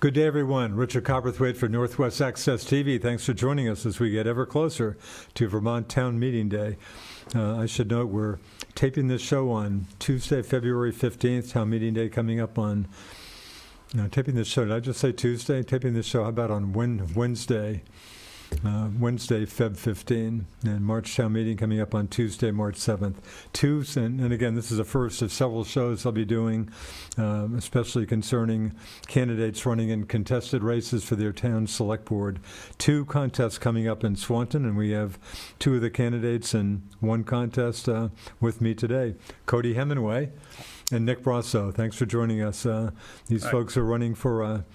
Good day, everyone. Richard Cowperthwait for Northwest Access TV. Thanks for joining us as we get ever closer to Vermont Town Meeting Day. I should note we're taping this show on Tuesday, February 15th, Town Meeting Day coming up on, taping this show, did I just say Tuesday? Taping this show, how about on Wednesday? Wednesday, Feb 15, and March Town Meeting coming up on Tuesday, March 7th. And again, this is the first of several shows I'll be doing, especially concerning candidates running in contested races for their town select board. 2 contests coming up in Swanton, and we have 2 of the candidates in one contest with me today. Cody Hemenway and Nick Brousseau. Thanks for joining us. These folks are running for a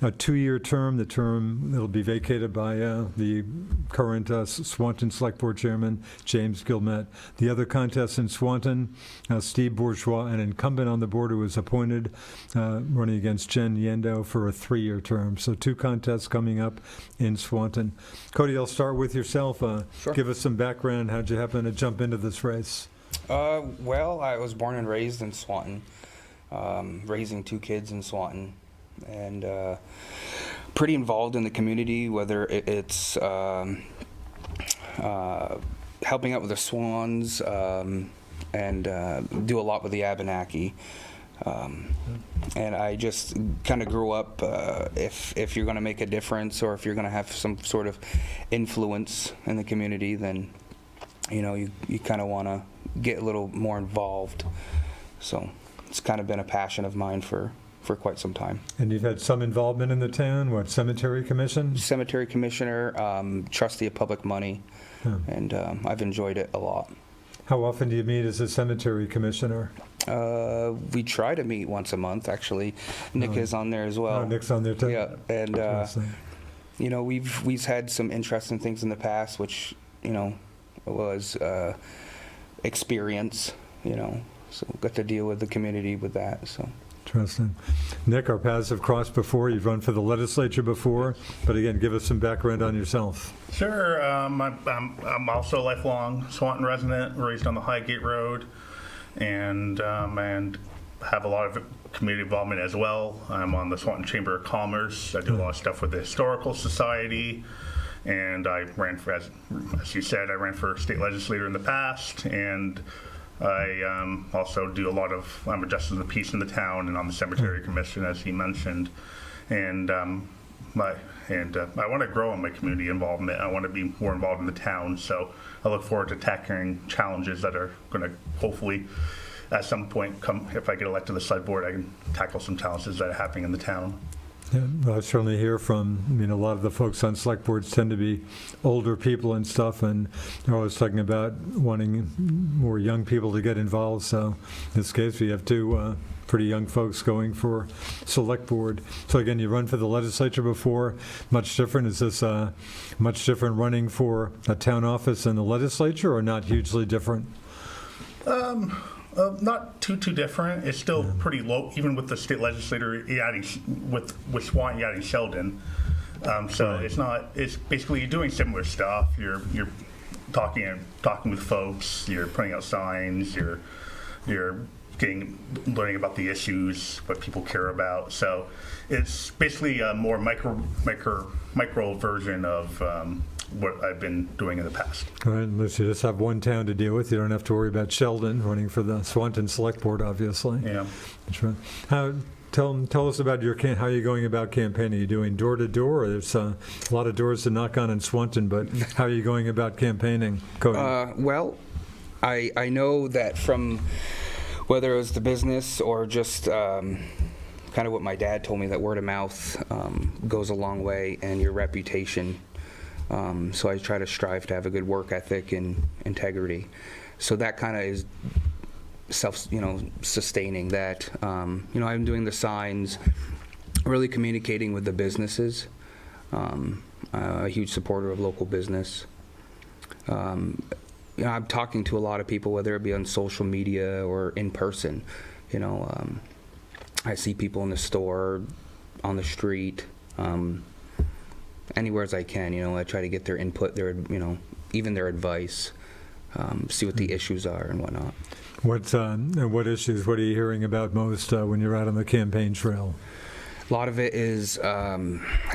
2-year term. The term will be vacated by the current Swanton Selectboard Chairman, James Gilmet. The other contest in Swanton, Steve Bourgeois, an incumbent on the board who was appointed, running against Jen Yendo for a 3-year term. So 2 contests coming up in Swanton. Cody, I'll start with yourself. Sure. Give us some background. How'd you happen to jump into this race? Well, I was born and raised in Swanton, raising 2 kids in Swanton. And pretty involved in the community, whether it's helping out with the swans and do a lot with the Abenaki. And I just kind of grew up, if you're going to make a difference or if you're going to have some sort of influence in the community, then you kind of want to get a little more involved. So it's kind of been a passion of mine for quite some time. And you've had some involvement in the town, Cemetery Commission? Cemetery Commissioner, trustee of public money, and I've enjoyed it a lot. How often do you meet as a Cemetery Commissioner? We try to meet once a month, actually. Nick is on there as well. Oh, Nick's on there too? Yeah, and we've had some interesting things in the past, which, was experience, so got to deal with the community with that, so. Interesting. Nick, our paths have crossed before. You've run for the legislature before, but again, give us some background on yourself. Sure. I'm also a lifelong Swanton resident, raised on the Highgate Road, and have a lot of community involvement as well. I'm on the Swanton Chamber of Commerce. I do a lot of stuff with the Historical Society, and I ran for, as you said, I ran for state legislator in the past, and I also do I'm a justice of the peace in the town and on the Cemetery Commission, as he mentioned. And I want to grow on my community involvement. I want to be more involved in the town. So I look forward to tackling challenges that are going to hopefully at some point if I get elected to the select board, I can tackle some challenges that are happening in the town. Yeah, well, I certainly hear from, a lot of the folks on select boards tend to be older people and stuff, and they're always talking about wanting more young people to get involved. So in this case, we have 2 pretty young folks going for select board. So again, you run for the legislature before. Much different? Is this much different running for a town office in the legislature, or not hugely different? Not too different. It's still pretty low, even with the state legislator adding with Swanton adding Sheldon. So right. It's basically you're doing similar stuff. You're talking with folks. You're putting out signs. You're learning about the issues, what people care about. So it's basically a more micro version of what I've been doing in the past. All right, unless you just have one town to deal with, you don't have to worry about Sheldon running for the Swanton Select Board, obviously. Yeah. That's right. Tell us about how you're going about campaigning. Are you doing door to door? There's a lot of doors to knock on in Swanton, but how are you going about campaigning, Cody? Well, I know that from whether it was the business or just kind of what my dad told me, that word of mouth goes a long way, and your reputation. So I try to strive to have a good work ethic and integrity. So that kind of is sustaining that. I'm doing the signs, really communicating with the businesses. A huge supporter of local business. I'm talking to a lot of people, whether it be on social media or in person. I see people in the store, on the street, anywhere as I can. I try to get their input, even their advice, see what the issues are and whatnot. What issues? What are you hearing about most when you're out on the campaign trail? A lot of it is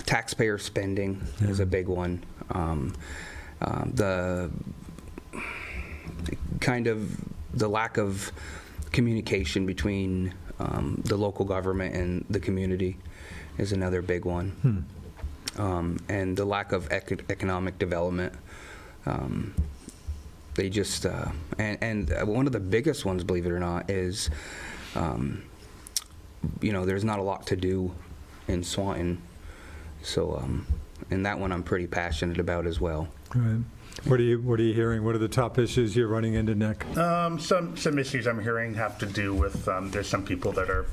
taxpayer spending is a big one. The kind of the lack of communication between the local government and the community is another big one. And the lack of economic development. They just, and one of the biggest ones, believe it or not, is, there's not a lot to do in Swanton. So, and that one I'm pretty passionate about as well. Right. What are you hearing? What are the top issues you're running into, Nick? Some issues I'm hearing have to do with there's some people that are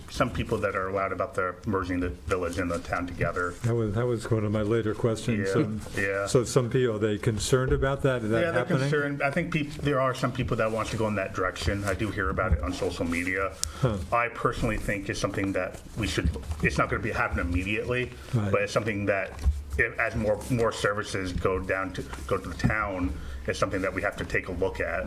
some people that are loud about the merging the village and the town together. That was one of my later questions. Yeah. So some people, are they concerned about that? Is that Yeah, they're happening? concerned. I think there are some people that want to go in that direction. I do hear about it on social media. I personally think it's something that it's not going to happen immediately, Right. but it's something that as more services go to the town, it's something that we have to take a look at.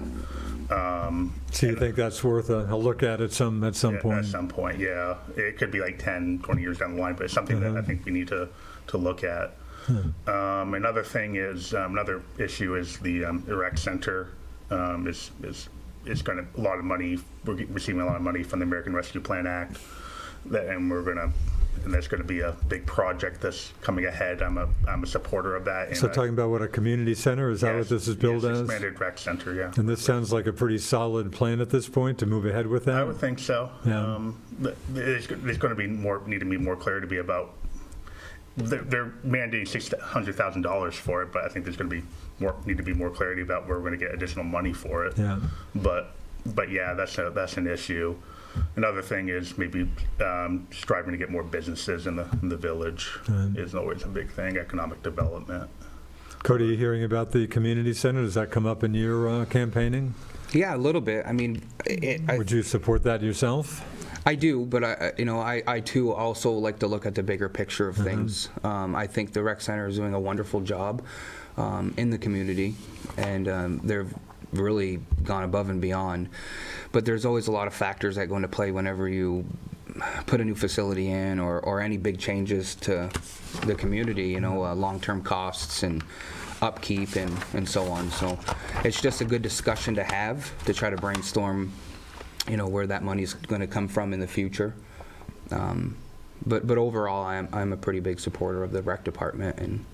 So you think that's worth a look at some point? At some point, yeah. It could be like 10, 20 years down the line, but it's something that I think we need to look at. Another thing is, another issue is the rec center is going to a lot of money. We're receiving a lot of money from the American Rescue Plan Act, and there's going to be a big project that's coming ahead. I'm a supporter of that. So talking about what, a community center? Is that what this is billed as? Expanded rec center, yeah. And this sounds like a pretty solid plan at this point to move ahead with that? I would think so. Yeah. There's going to be need to be more clarity about. They're mandating $600,000 for it, but I think there's going to be need to be more clarity about where we're going to get additional money for it. Yeah. But yeah, that's an issue. Another thing is maybe striving to get more businesses in the village is always a big thing. Economic development. Cody, are you hearing about the community center? Does that come up in your campaigning? Yeah, a little bit. I mean, Would you support that yourself? I do, but I too also like to look at the bigger picture of things. I think the rec center is doing a wonderful job in the community, and they've really gone above and beyond. But there's always a lot of factors that go into play whenever you put a new facility in or any big changes to the community, long-term costs and upkeep and so on. So it's just a good discussion to have to try to brainstorm, where that money's going to come from in the future. But overall, I'm a pretty big supporter of the rec department and,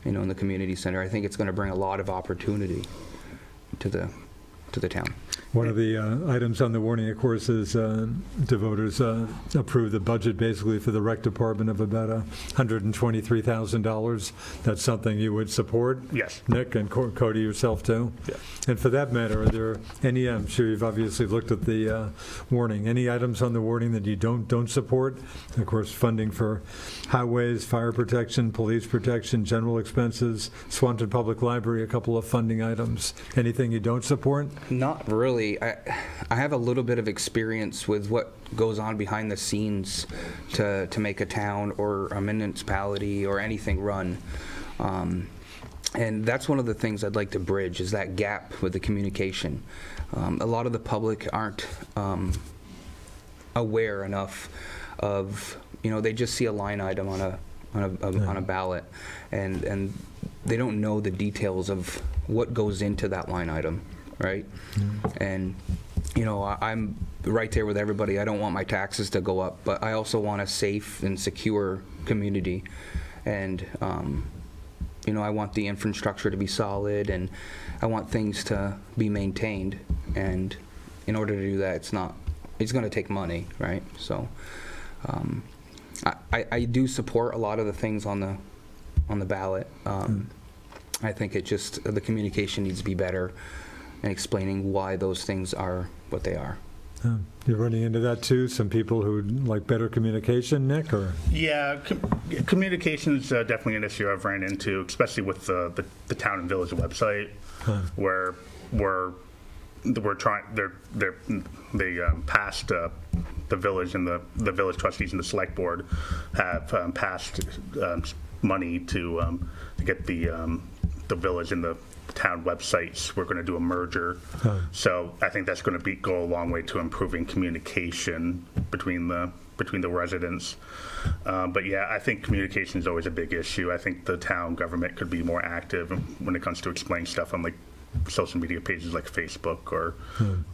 in the community center. I think it's going to bring a lot of opportunity to the town. One of the items on the warning, of course, is the voters approved the budget basically for the rec department of about $123,000. That's something you would support? Yes. Nick and Cody, yourself too? Yeah. And for that matter, are there any, I'm sure you've obviously looked at the warning, any items on the warning that you don't support? Of course, funding for highways, fire protection, police protection, general expenses, Swanton Public Library, a couple of funding items. Anything you don't support? Not really. I have a little bit of experience with what goes on behind the scenes to make a town or a municipality or anything run. And that's one of the things I'd like to bridge is that gap with the communication. A lot of the public aren't aware enough of, they just see a line item on a ballot, and they don't know the details of what goes into that line item. Right? And, I'm right there with everybody. I don't want my taxes to go up, but I also want a safe and secure community. And, I want the infrastructure to be solid, and I want things to be maintained. And in order to do that, it's going to take money, right? So I do support a lot of the things on the ballot. I think the communication needs to be better, and explaining why those things are what they are. You're running into that too? Some people who like better communication, Nick? Or Yeah, communication is definitely an issue I've ran into, especially with the town and village website, where we're trying. They passed the village and the village trustees and the select board have passed money to get the village and the town websites. We're going to do a merger, so I think that's going to go a long way to improving communication between the between the residents. But yeah, I think communication is always a big issue. I think the town government could be more active when it comes to explaining stuff on like social media pages like Facebook or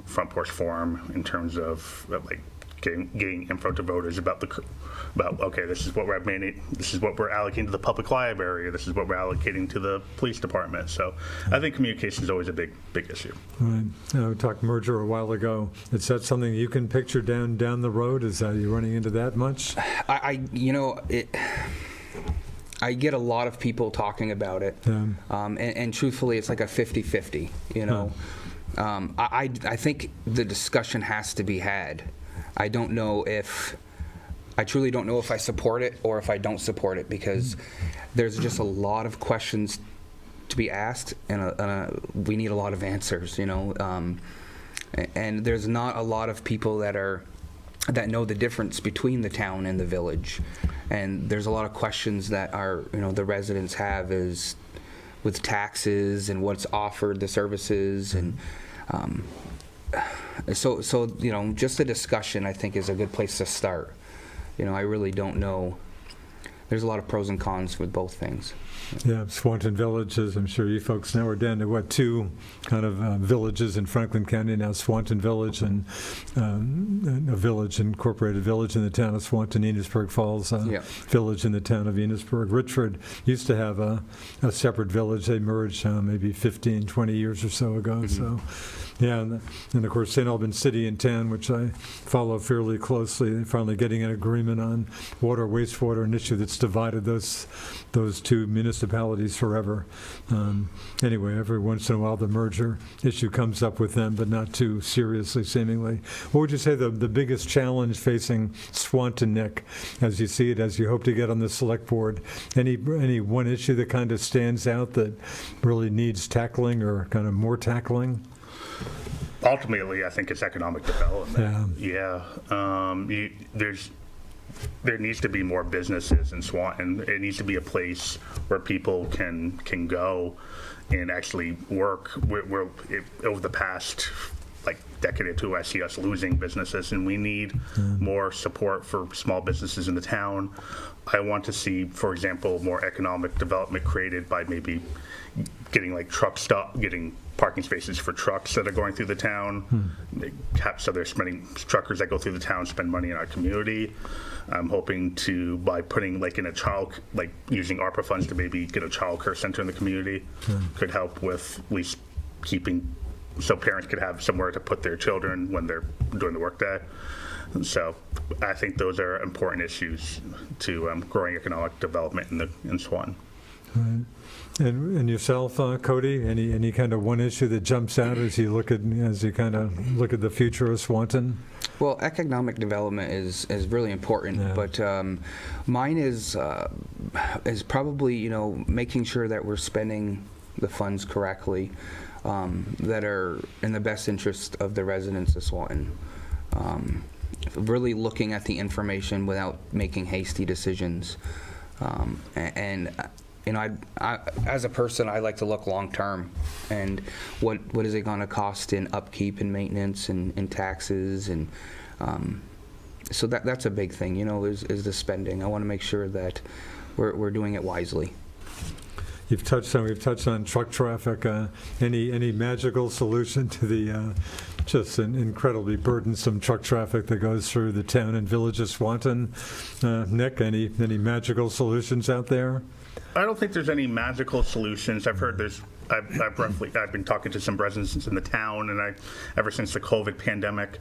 Front Porch Forum in terms of like getting info to voters about okay, this is what we're allocating to the public library, or this is what we're allocating to the police department. So I think communication is always a big issue. Right. We talked merger a while ago. Is that something you can picture down the road? Is that you running into that much? I get a lot of people talking about it, and truthfully, it's like a 50-50. You know, I think the discussion has to be had. I truly don't know if I support it or if I don't support it, because there's just a lot of questions to be asked, and we need a lot of answers, you know. And there's not a lot of people that know the difference between the town and the village. And there's a lot of questions that the residents have is with taxes and what's offered, the services, and so just a discussion, I think, is a good place to start. I really don't know. There's a lot of pros and cons with both things. Yeah, Swanton Village, as I'm sure you folks know, are down to two kind of villages in Franklin County now, Swanton Village and a village, incorporated village in the town of Swanton, Enosburg Falls Village in the town of Enosburg. Richard used to have a separate village. They merged maybe 15, 20 years or so ago. Mm-hmm. So, yeah, and of course St. Albans City in town, which I follow fairly closely, finally getting an agreement on water, wastewater, an issue that's divided those two municipalities forever. Anyway, every once in a while the merger issue comes up with them, but not too seriously, seemingly. What would you say the biggest challenge facing Swanton, Nick, as you see it, as you hope to get on the select board? Any one issue that kind of stands out that really needs tackling or kind of more tackling? Ultimately, I think it's economic development. Yeah. There needs to be more businesses in Swanton. It needs to be a place where people can go and actually work. Over the past decade or two, I see us losing businesses, and we need more support for small businesses in the town. I want to see, for example, more economic development created by maybe getting parking spaces for trucks that are going through the town. So they're spending truckers that go through the town spend money in our community. I'm hoping to, by putting using ARPA funds to maybe get a child care center in the community, could help with at least so parents could have somewhere to put their children when they're doing the workday. So I think those are important issues to growing economic development in Swanton. Right. And yourself, Cody, any kind of one issue that jumps out as you kind of look at the future of Swanton? Well, economic development is really important, but mine is probably making sure that we're spending the funds correctly, that are in the best interest of the residents of Swanton. Really looking at the information without making hasty decisions, I as a person, I like to look long term, and what is it going to cost in upkeep and maintenance and taxes, and so that's a big thing. Is the spending. I want to make sure that we're doing it wisely. We've touched on truck traffic. Any magical solution to the just an incredibly burdensome truck traffic that goes through the town and village of Swanton? Nick, any magical solutions out there? I don't think there's any magical solutions. I've heard I've been talking to some residents in the town, and ever since the COVID pandemic,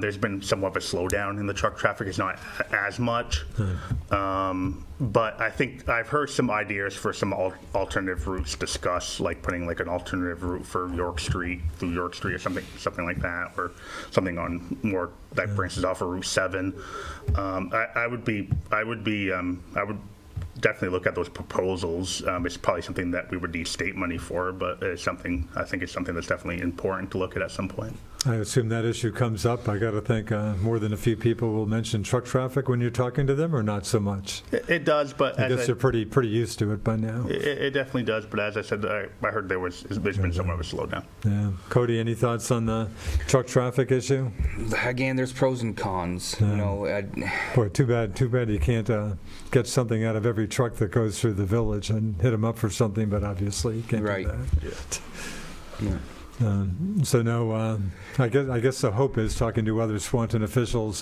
there's been somewhat of a slowdown in the truck traffic. It's not as much, but I think I've heard some ideas for some alternative routes discussed, like putting an alternative route for York Street through York Street or something like that, or something on more that branches off of Route 7. I would definitely look at those proposals. It's probably something that we would need state money for, but I think it's something that's definitely important to look at some point. I assume that issue comes up. I got to think more than a few people will mention truck traffic when you're talking to them, or not so much? It does, but I guess they're pretty used to it by now. It definitely does, but as I said, I heard there's been somewhat of a slowdown. Yeah. Cody, any thoughts on the truck traffic issue? Again, there's pros and cons. You know, Boy, too bad you can't get something out of every truck that goes through the village and hit them up for something, but obviously you can't Right. do that. yeah. So no, I guess the hope is talking to other Swanton officials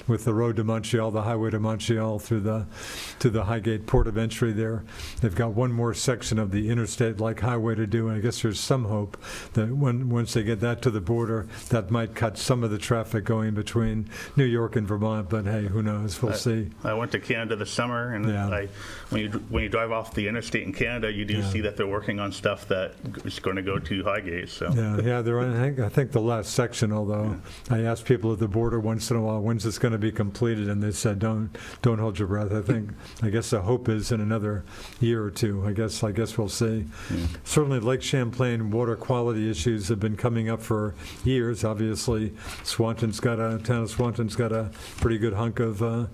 with the road to Montreal, the highway to Montreal to the Highgate port of entry there. They've got one more section of the interstate-like highway to do, and I guess there's some hope that once they get that to the border, that might cut some of the traffic going between New York and Vermont. But hey, who knows? We'll see. I went to Canada this summer, and Yeah. when you drive off the interstate in Canada, you do see that they're working on stuff that is going to go to Highgate. So. Yeah, they're I think the last section, although I asked people at the border once in a while, when's this going to be completed, and they said, don't hold your breath. I guess the hope is in another year or two. I guess we'll see. Certainly Lake Champlain water quality issues have been coming up for years. Obviously, town of Swanton's got a pretty good hunk of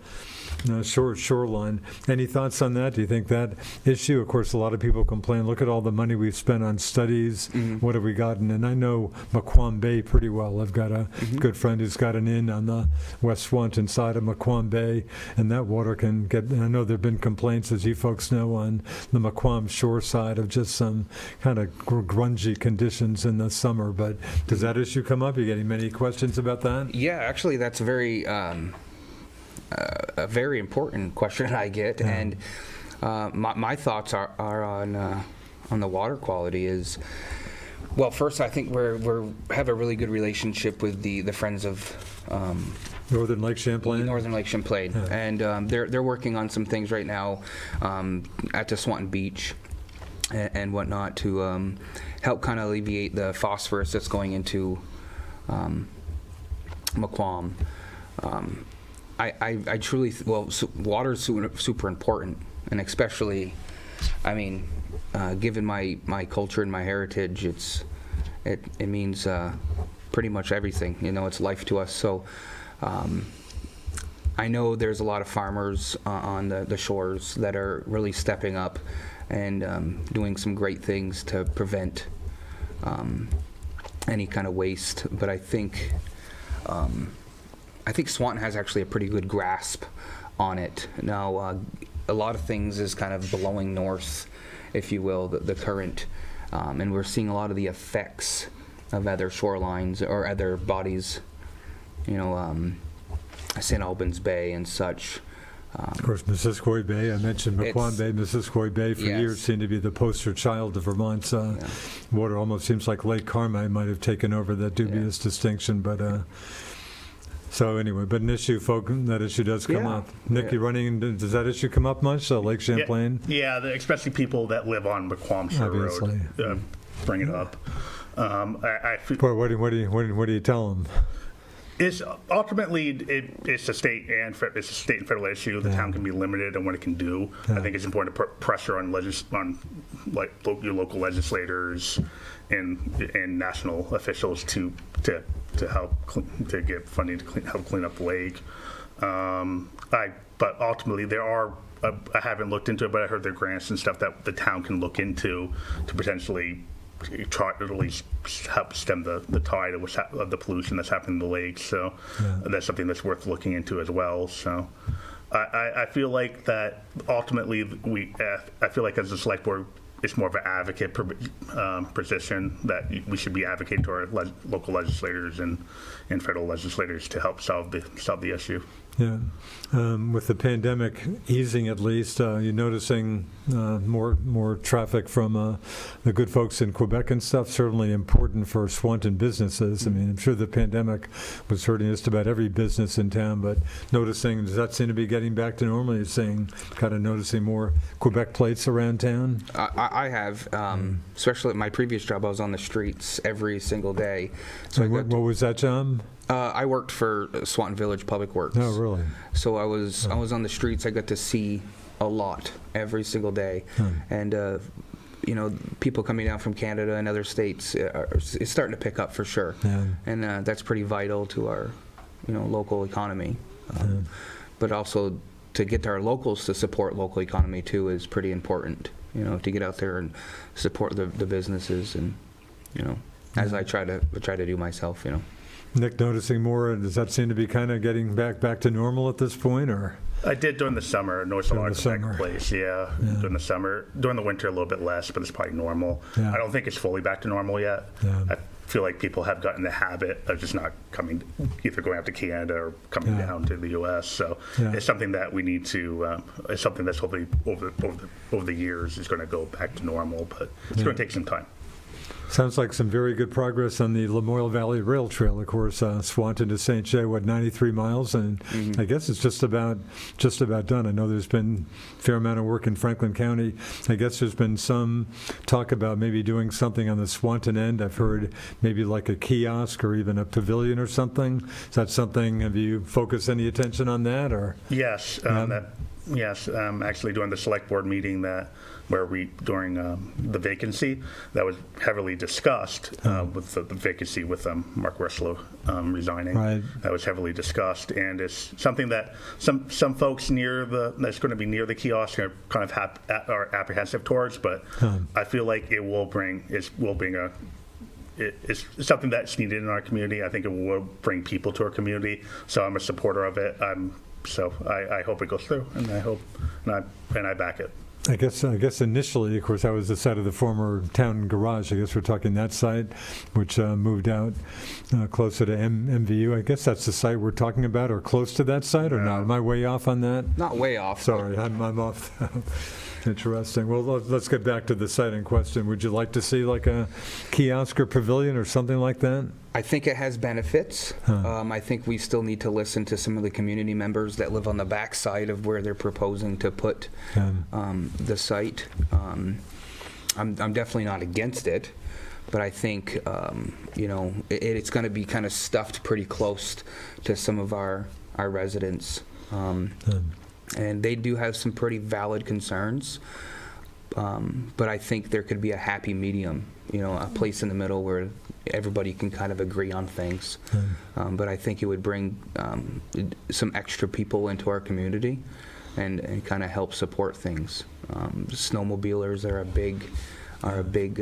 shoreline. Any thoughts on that? Do you think that issue? Of course, a lot of people complain, look at all the money we've spent on studies. What have we gotten? And I know Maquam Bay pretty well. I've got a good friend who's got an inn on the West Swanton side of Maquam Bay, and that water can get, and I know there have been complaints, as you folks know, on the Maquam shore side of just some kind of grungy conditions in the summer. But does that issue come up? You getting many questions about that? Yeah, actually, that's a very important question I get, and my thoughts are on the water quality is, well, first I think we have a really good relationship with the Friends of Northern Lake Champlain? Northern Lake Champlain, and they're working on some things right now at the Swanton Beach and whatnot to help kind of alleviate the phosphorus that's going into Maquam. I truly, water is super important, and especially, I mean, given my culture and my heritage, it means pretty much everything. You know, it's life to us. So I know there's a lot of farmers on the shores that are really stepping up and doing some great things to prevent any kind of waste. But I think Swanton has actually a pretty good grasp on it. Now, a lot of things is kind of blowing north, if you will, the current, and we're seeing a lot of the effects of other shorelines or other bodies, you know, St. Albans Bay and such. Of course, Missisquoi Bay, I mentioned Maquam Bay, Missisquoi Bay for years seemed to be the poster child of Vermont's water. Almost seems like Lake Carmi might have taken over that dubious distinction, but... So anyway, but an issue, that issue does come up. Nick, you running, does that issue come up much, Lake Champlain? Yeah, especially people that live on Maquam Shore Road bring it up. What do you tell them? It's ultimately it's a state and federal issue. The town can be limited on what it can do. I think it's important to put pressure on your local legislators and national officials to help to get funding to help clean up the lake. But ultimately, there are. I haven't looked into it, but I heard there are grants and stuff that the town can look into to potentially try to at least help stem the tide of the pollution that's happening in the lake. So that's something that's worth looking into as well. So I feel like that ultimately I feel like as a select board, it's more of an advocate position that we should be advocating to our local legislators and federal legislators to help solve the issue. Yeah. With the pandemic easing, at least, you're noticing more traffic from the good folks in Quebec and stuff. Certainly important for Swanton businesses. I mean, I'm sure the pandemic was hurting just about every business in town, but noticing, does that seem to be getting back to normal? You're saying, kind of noticing more Quebec plates around town? I have, especially at my previous job, I was on the streets every single day. So what was that job? I worked for Swanton Village Public Works. Oh, really? So I was on the streets. I got to see a lot every single day. And, you know, people coming down from Canada and other states is starting to pick up for sure. Yeah. And that's pretty vital to our, you know, local economy. But also to get our locals to support local economy too is pretty important, you know, to get out there and support the businesses and, you know, as I try to do myself, you know. Nick, noticing more, does that seem to be kind of getting back to normal at this point, or? I did during the summer. Noticed a lot of summer. place. Yeah, during the summer. During the winter, a little bit less, but it's probably normal. Yeah. I don't think it's fully back to normal yet. Yeah. I feel like people have gotten the habit of just not coming, either going out to Canada or coming Yeah. down to the U.S. So Yeah. it's something that we need to. It's something that's hopefully over the years is going to go back to normal, but it's going to take some time. Sounds like some very good progress on the Lamoille Valley Rail Trail. Of course, Swanton to St. Jay, 93 miles, and I guess it's just about done. I know there's been a fair amount of work in Franklin County. I guess there's been some talk about maybe doing something on the Swanton end. I've heard maybe like a kiosk or even a pavilion or something. Is that something? Have you focused any attention on that, or? Yes, actually during the select board meeting during the vacancy that was heavily discussed with the vacancy with Mark Brousseau resigning. Right. That was heavily discussed, and it's something that some folks that's going to be near the kiosk are kind of are apprehensive towards, but I feel like it's something that's needed in our community. I think it will bring people to our community, so I'm a supporter of it. So I hope it goes through, and I back it. I guess initially, of course, that was the site of the former town garage. I guess we're talking that site, which moved out closer to MVU. I guess that's the site we're talking about, or close to that site, or not? Am I way off on that? Not way off. Sorry, I'm off. Interesting. Well, let's get back to the site in question. Would you like to see like a kiosk or pavilion or something like that? I think it has benefits. I think we still need to listen to some of the community members that live on the back side of where they're proposing to put the site. I'm definitely not against it, but I think you know, it's going to be kind of stuffed pretty close to some of our residents. And they do have some pretty valid concerns, but I think there could be a happy medium, you know, a place in the middle where everybody can kind of agree on things. But I think it would bring some extra people into our community and kind of help support things. Snowmobilers are a big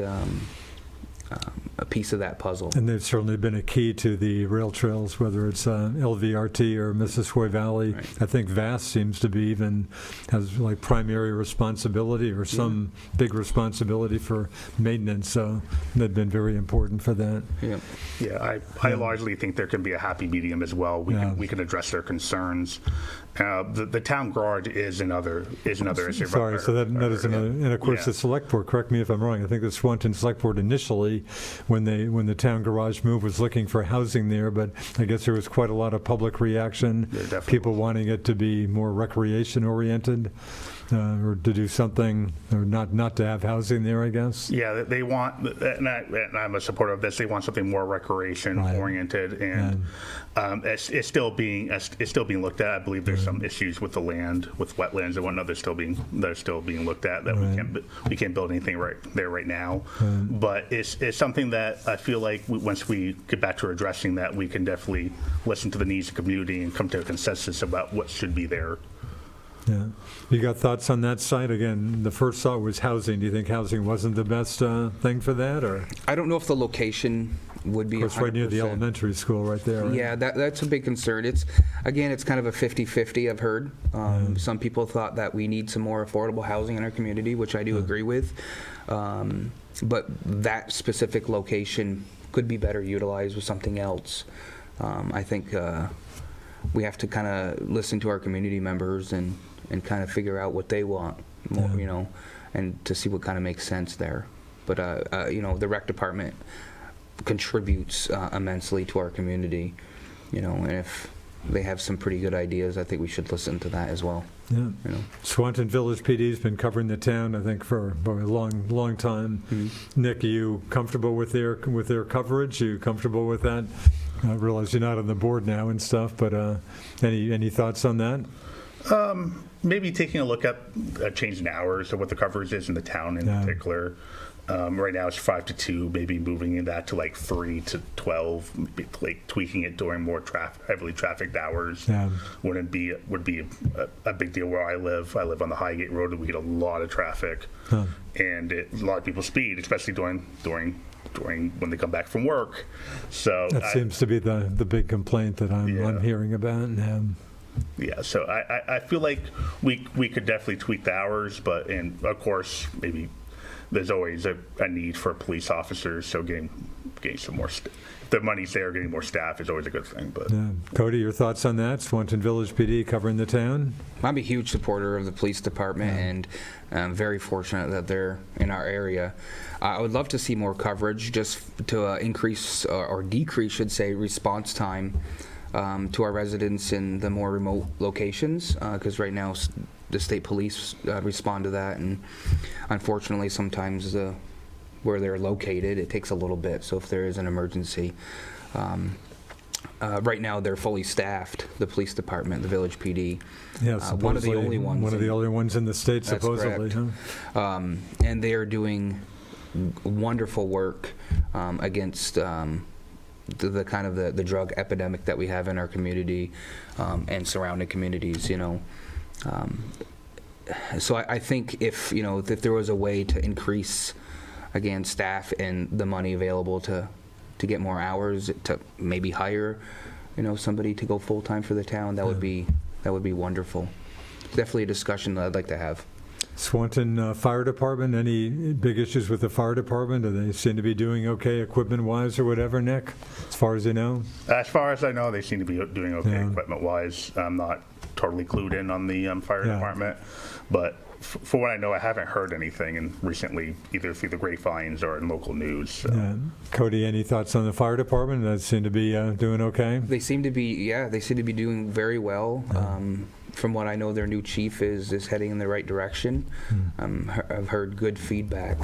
a piece of that puzzle. And they've certainly been a key to the rail trails, whether it's LVRT or Missisquoi Valley. Right. I think VAST seems to be even has like primary responsibility or some big responsibility for maintenance. So they've been very important for that. Yeah. Yeah, I largely think there can be a happy medium as well. We can address their concerns. The town garage is another issue. Sorry, so that is another. And of course, the select board. Correct me if I'm wrong. I think the Swanton Select Board initially, when the town garage move, was looking for housing there, but I guess there was quite a lot of public reaction. People wanting it to be more recreation oriented. Or to do something, or not to have housing there, I guess. Yeah, they want, and I'm a supporter of this. They want something more recreation oriented, and it's still being looked at. I believe there's some issues with the land, with wetlands and whatnot. They're still being looked at. That we can't build anything right there right now. But it's something that I feel like once we get back to addressing that, we can definitely listen to the needs of the community and come to a consensus about what should be there. Yeah. You got thoughts on that site? Again, the first thought was housing. Do you think housing wasn't the best thing for that? Or I don't know if the location would be. Of course, right near the elementary school right there. Right? Yeah, that's a big concern. It's kind of a 50-50, I've heard. Some people thought that we need some more affordable housing in our community, which I do agree with. But that specific location could be better utilized with something else. I think we have to kind of listen to our community members and kind of figure out what they want, more, you know, and to see what kind of makes sense there. But, you know, the rec department contributes immensely to our community, you know, and if they have some pretty good ideas, I think we should listen to that as well. Yeah. You know. Swanton Village PD's been covering the town, I think, for a long time. Mm-hmm. Nick, are you comfortable with their coverage? Are you comfortable with that? I realize you're not on the board now and stuff, but any thoughts on that? maybe taking a look at changing hours of what the coverage is in the town in particular. Right now it's 5 to 2, maybe moving that to like 3 to 12, maybe, like tweaking it during more heavily trafficked hours. Would be a big deal where I live. I live on the Highgate Road, and we get a lot of traffic, and a lot of people speed, especially during when they come back from work. So that seems to be the big complaint that I'm hearing about. Yeah, so I feel like we could definitely tweak the hours, and of course maybe there's always a need for police officers. So getting some more, if the money's there, getting more staff is always a good thing. But Cody, your thoughts on that? Swanton Village PD covering the town. I'm a huge supporter of the police department, and I'm very fortunate that they're in our area. I would love to see more coverage, just to increase or decrease, should say, response time to our residents in the more remote locations, because right now the state police respond to that, and unfortunately sometimes where they're located, it takes a little bit. So if there is an emergency, right now they're fully staffed, the police department, the village PD. Yeah, one of the only ones. One of the only ones in the state, That's supposedly. correct. And they are doing wonderful work against the kind of the drug epidemic that we have in our community and surrounding communities, so I think if there was a way to increase, again, staff and the money available to get more hours, to maybe hire somebody to go full-time for the town, that would be wonderful. Definitely a discussion that I'd like to have. Swanton Fire Department, any big issues with the fire department? Do they seem to be doing okay equipment-wise or whatever, Nick, as far as you know? As far as I know, they seem to be doing okay equipment-wise. I'm not totally clued in on the fire department, but for what I know, I haven't heard anything recently, either through the grapevines or in local news. So. Cody, any thoughts on the fire department? They seem to be doing okay? They seem to be doing very well. From what I know, their new chief is heading in the right direction. I've heard good feedback.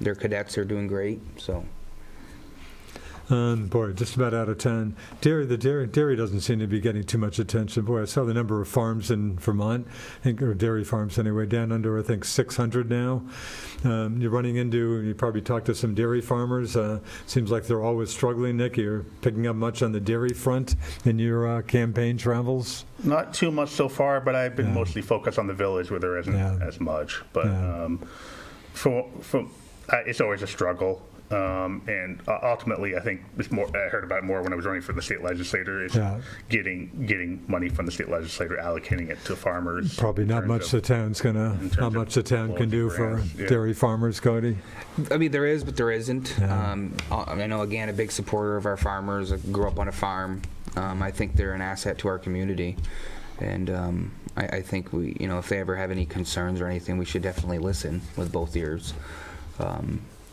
Their cadets are doing great. So. Boy, just about out of time. The dairy doesn't seem to be getting too much attention. Boy, I saw the number of farms in Vermont, or dairy farms anyway, down under, I think, 600 now. You probably talked to some dairy farmers. Seems like they're always struggling. Nick, you're picking up much on the dairy front in your campaign travels? Not too much so far, but I've been mostly focused on the village where there isn't as much. But it's always a struggle. And ultimately, I think I heard about it more when I was running for the state legislator, is getting money from the state legislator, allocating it to farmers. Probably not much the town can do for dairy farmers, Cody. I mean, there is, but there isn't. I know, again, a big supporter of our farmers. I grew up on a farm. I think they're an asset to our community. And I think if they ever have any concerns or anything, we should definitely listen with both ears.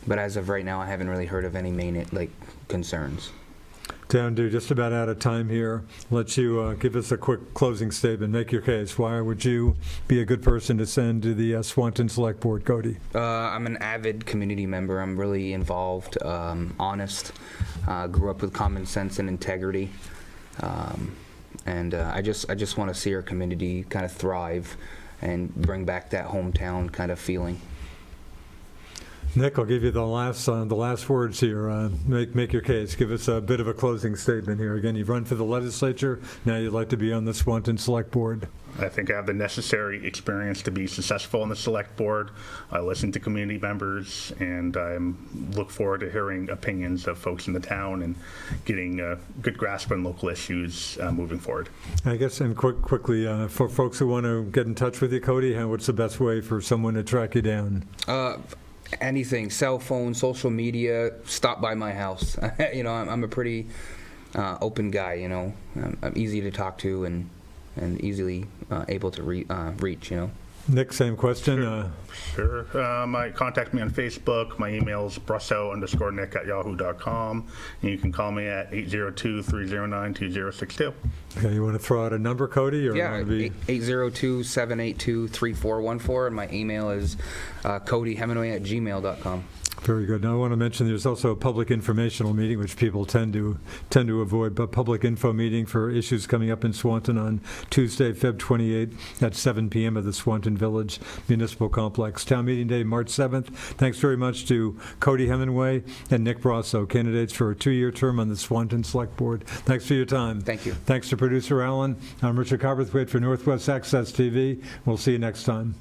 But as of right now, I haven't really heard of any main concerns. Down to just about out of time here. Let you give us a quick closing statement. Make your case. Why would you be a good person to send to the Swanton Selectboard, Cody? I'm an avid community member. I'm really involved, honest. Grew up with common sense and integrity. And I just want to see our community kind of thrive and bring back that hometown kind of feeling. Nick, I'll give you the last words here. Make your case. Give us a bit of a closing statement here. Again, you've run for the legislature. Now you'd like to be on the Swanton Select Board. I think I have the necessary experience to be successful on the Select Board. I listen to community members, and I look forward to hearing opinions of folks in the town and getting a good grasp on local issues moving forward. I guess, and quickly, for folks who want to get in touch with you, Cody, what's the best way for someone to track you down? Anything, cell phone, social media, stop by my house. I'm a pretty open guy, I'm easy to talk to and easily able to reach, Nick, same question. Sure. Contact me on Facebook. My email is brousseau_nick@yahoo.com. And you can call me at 802-309-2062. Okay, you want to throw out a number, Cody? Or 802-782-3414. And my email is Cody Hemenway @gmail.com. Very good. Now, I want to mention there's also a public informational meeting, which people tend to avoid, but public info meeting for issues coming up in Swanton on Tuesday, Feb. 28 at 7 p.m. at the Swanton Village Municipal Complex. Town meeting day, March 7th. Thanks very much to Cody Hemenway and Nick Brousseau, candidates for a 2-year term on the Swanton Select Board. Thanks for your time. Thank you. Thanks to producer Alan. I'm Richard Cowperthwait for Northwest Access TV. We'll see you next time.